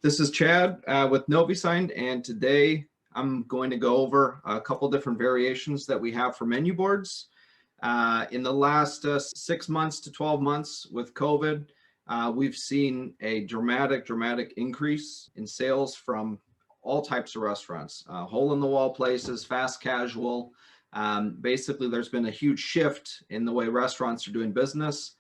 This is Chad with NoviSign, and today I'm going to go over a couple different variations that we have for menu boards. In the last 6 months to 12 months with COVID, we've seen a dramatic increase in sales from all types of restaurants, hole-in-the-wall places, fast casual. Basically, there's been a huge shift in the way restaurants are doing business.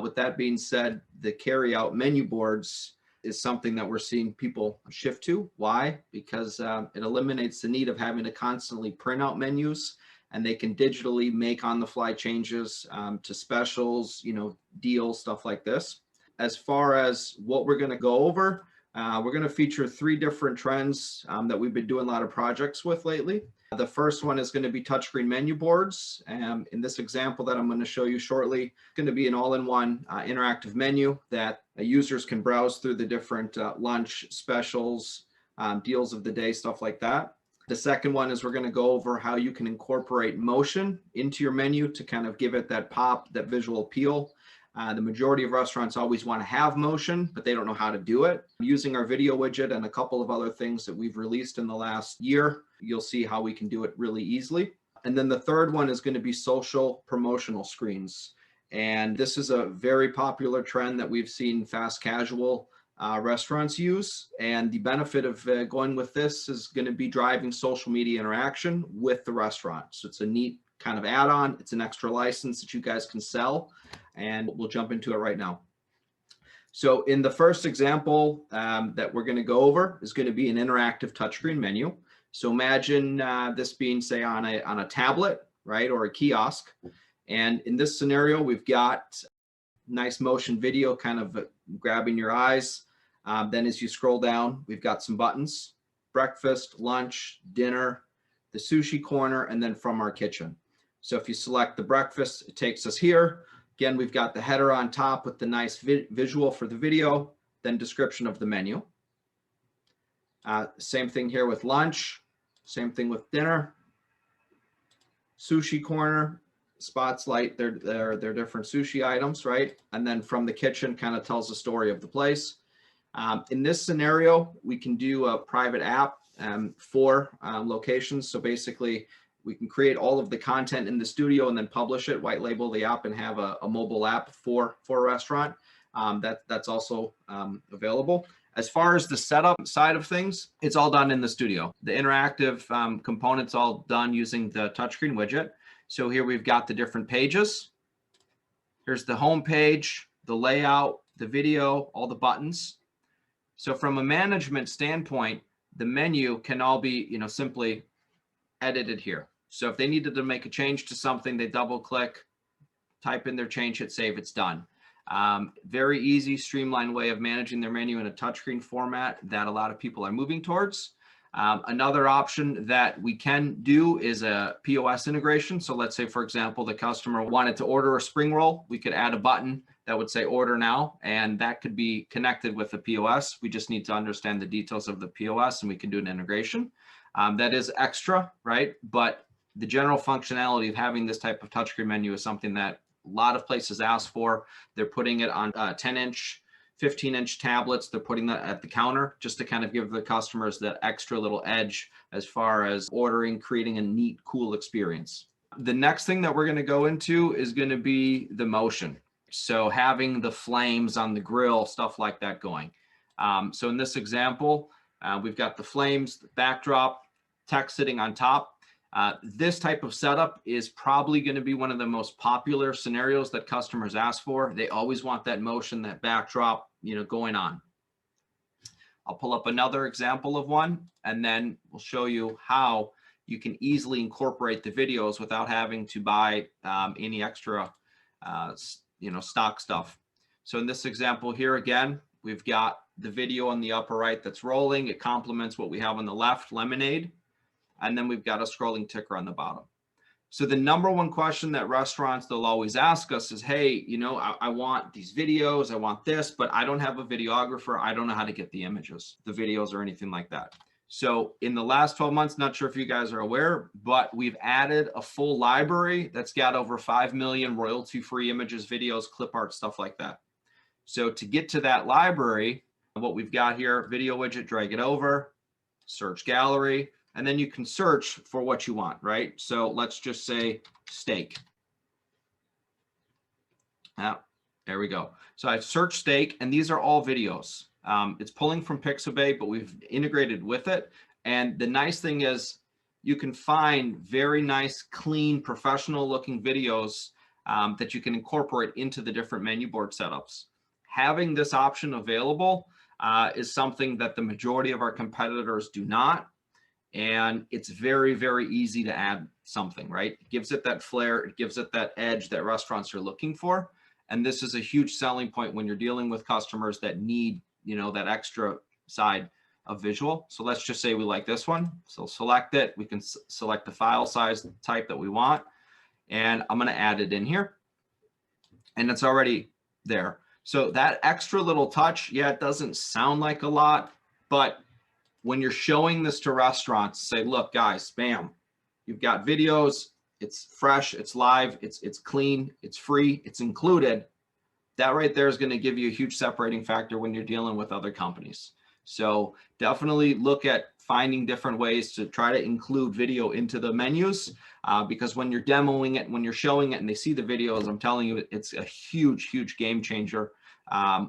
With that being said, the carry-out menu boards is something that we're seeing people shift to. Why? Because it eliminates the need of having to constantly print out menus, and they can digitally make on-the-fly changes to specials, deals, stuff like this. As far as what we're going to go over, we're going to feature 3 different trends that we've been doing a lot of projects with lately. The first one is going to be touchscreen menu boards. In this example that I'm going to show you shortly, it's going to be an all-in-one interactive menu that users can browse through the different lunch specials, deals of the day, stuff like that. The second one is we're going to go over how you can incorporate motion into your menu to kind of give it that pop, that visual appeal. The majority of restaurants always want to have motion, but they don't know how to do it. Using our video widget and a couple of other things that we've released in the last year, you'll see how we can do it really easily. And then the third one is going to be social promotional screens. And this is a very popular trend that we've seen fast casual restaurants use. And the benefit of going with this is going to be driving social media interaction with the restaurant. So it's a neat kind of add-on. It's an extra license that you guys can sell, and we'll jump into it right now. So in the first example that we're going to go over is going to be an interactive touchscreen menu. So imagine this being, say, on a tablet, right, or a kiosk. And in this scenario, we've got nice motion video kind of grabbing your eyes. Then as you scroll down, we've got some buttons: breakfast, lunch, dinner, the sushi corner, and then from our kitchen. So if you select the breakfast, it takes us here. Again, we've got the header on top with the nice visual for the video, then description of the menu. Same thing here with lunch, same thing with dinner. Sushi corner, spotlight their different sushi items, right? And then from the kitchen kind of tells the story of the place. In this scenario, we can do a private app for locations. So basically, we can create all of the content in the studio and then publish it, white label the app, and have a mobile app for a restaurant. That's also available. As far as the setup side of things, it's all done in the studio. The interactive components all done using the touchscreen widget. So here we've got the different pages. Here's the home page, the layout, the video, all the buttons. So from a management standpoint, the menu can all be, simply edited here. So if they needed to make a change to something, they double click, type in their change, hit save, it's done. Very easy, streamlined way of managing their menu in a touchscreen format that a lot of people are moving towards. Another option that we can do is a POS integration. So let's say, for example, the customer wanted to order a spring roll. We could add a button that would say order now, and that could be connected with the POS. We just need to understand the details of the POS, and we can do an integration. That is extra, right? But the general functionality of having this type of touchscreen menu is something that a lot of places ask for. They're putting it on 10-inch, 15-inch tablets. They're putting that at the counter just to kind of give the customers that extra little edge as far as ordering, creating a neat, cool experience. The next thing that we're going to go into is going to be the motion. So having the flames on the grill, stuff like that going. So in this example, we've got the flames, the backdrop, text sitting on top. This type of setup is probably going to be one of the most popular scenarios that customers ask for. They always want that motion, that backdrop, going on. I'll pull up another example of one, and then we'll show you how you can easily incorporate the videos without having to buy any extra, stock stuff. So in this example here, again, we've got the video on the upper right that's rolling. It complements what we have on the left, lemonade. And then we've got a scrolling ticker on the bottom. So the number one question that restaurants, they'll always ask us is, hey, I want these videos, I want this, but I don't have a videographer. I don't know how to get the images, the videos, or anything like that. So in the last 12 months, not sure if you guys are aware, but we've added a full library that's got over 5 million royalty-free images, videos, clip art, stuff like that. So to get to that library, what we've got here, video widget, drag it over, search gallery, and then you can search for what you want, right? So let's just say steak. There we go. So I've searched steak, and these are all videos. It's pulling from Pixabay, but we've integrated with it. And the nice thing is you can find very nice, clean, professional looking videos that you can incorporate into the different menu board setups. Having this option available is something that the majority of our competitors do not. And it's very, very easy to add something, right? It gives it that flair, it gives it that edge that restaurants are looking for. And this is a huge selling point when you're dealing with customers that need, you know, that extra side of visual. So let's just say we like this one. So select it. We can select the file size type that we want. And I'm going to add it in here. And it's already there. So that extra little touch, yeah, it doesn't sound like a lot, but when you're showing this to restaurants, say, look, guys, bam, you've got videos, it's fresh, it's live, it's clean, it's free, it's included. That right there is going to give you a huge separating factor when you're dealing with other companies. So definitely look at finding different ways to try to include video into the menus because when you're demoing it, when you're showing it and they see the videos, I'm telling you, it's a huge, huge game changer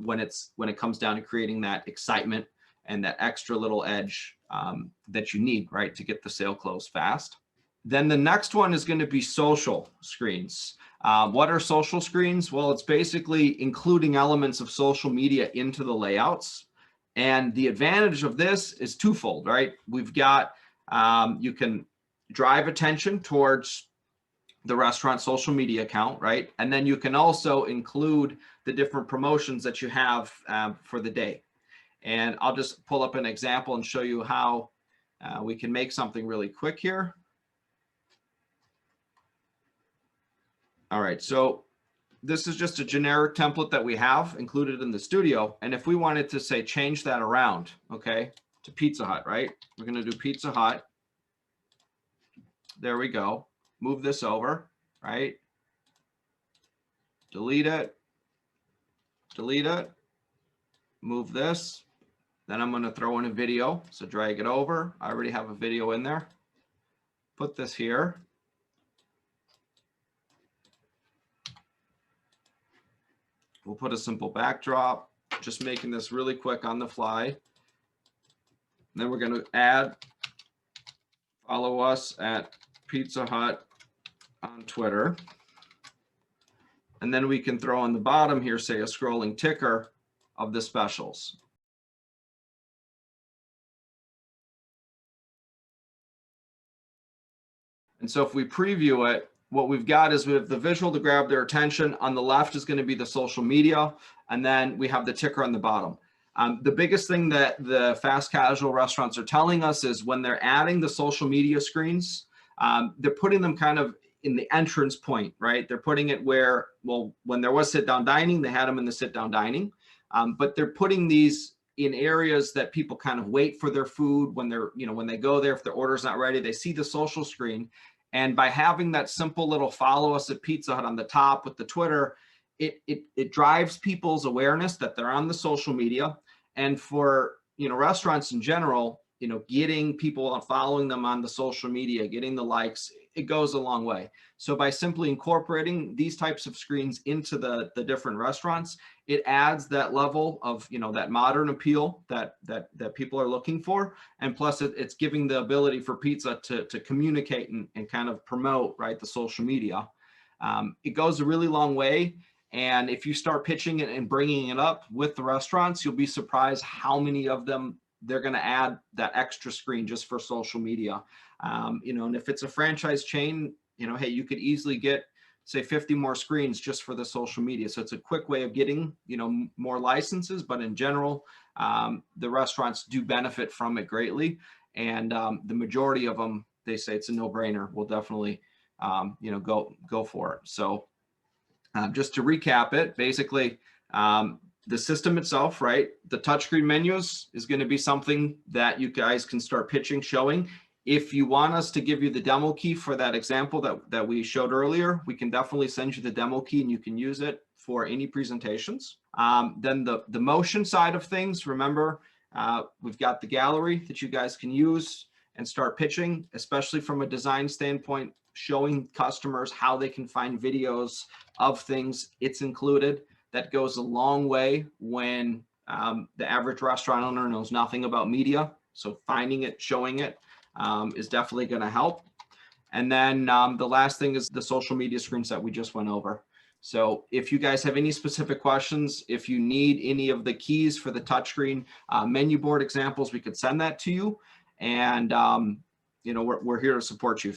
when it comes down to creating that excitement and that extra little edge that you need, right, to get the sale closed fast. Then the next one is going to be social screens. What are social screens? Well, it's basically including elements of social media into the layouts. And the advantage of this is twofold, right? We've got, you can drive attention towards the restaurant social media account, right? And then you can also include the different promotions that you have for the day. And I'll just pull up an example and show you how we can make something really quick here. All right, so this is just a generic template that we have included in the studio. And if we wanted to say, change that around, okay, to Pizza Hut, right? We're gonna do Pizza Hut. There we go. Move this over, right? Delete it, move this. Then I'm gonna throw in a video. So drag it over. I already have a video in there. Put this here. We'll put a simple backdrop, just making this really quick on the fly. And then we're going to add, follow us at Pizza Hut on Twitter. And then we can throw on the bottom here, say a scrolling ticker of the specials. And so if we preview it, what we've got is we have the visual to grab their attention. On the left is going to be the social media, and then we have the ticker on the bottom. The biggest thing that the fast casual restaurants are telling us is when they're adding the social media screens, they're putting them kind of in the entrance point, right? They're putting it where, well, when there was sit-down dining, they had them in the sit-down dining, but they're putting these in areas that people kind of wait for their food when they're, you know, when they go there, if their order's not ready, they see the social screen. And by having that simple little follow us at Pizza Hut on the top with the Twitter, it drives people's awareness that they're on the social media. And for, you know, restaurants in general, you know, getting people following them on the social media, getting the likes, it goes a long way. So by simply incorporating these types of screens into the different restaurants, it adds that level of, you know, that modern appeal that people are looking for. And plus it's giving the ability for pizza to communicate and kind of promote, right, the social media. It goes a really long way. And if you start pitching it and bringing it up with the restaurants, you'll be surprised how many of them they're going to add that extra screen just for social media. You know, and if it's a franchise chain, you know, hey, you could easily get, say, 50 more screens just for the social media. So it's a quick way of getting, you know, more licenses, but in general, the restaurants do benefit from it greatly. And the majority of them, they say it's a no-brainer. We'll definitely, you know, go for it. So just to recap it, basically, the system itself, right? The touchscreen menus is going to be something that you guys can start pitching, showing. If you want us to give you the demo key for that example that we showed earlier, we can definitely send you the demo key and you can use it for any presentations. Then the motion side of things, remember, we've got the gallery that you guys can use and start pitching, especially from a design standpoint, showing customers how they can find videos of things. It's included. That goes a long way when the average restaurant owner knows nothing about media. So finding it, showing it is definitely going to help. And then the last thing is the social media screens that we just went over. So if you guys have any specific questions, if you need any of the keys for the touchscreen menu board examples, we could send that to you. And, you know, we're here to support you.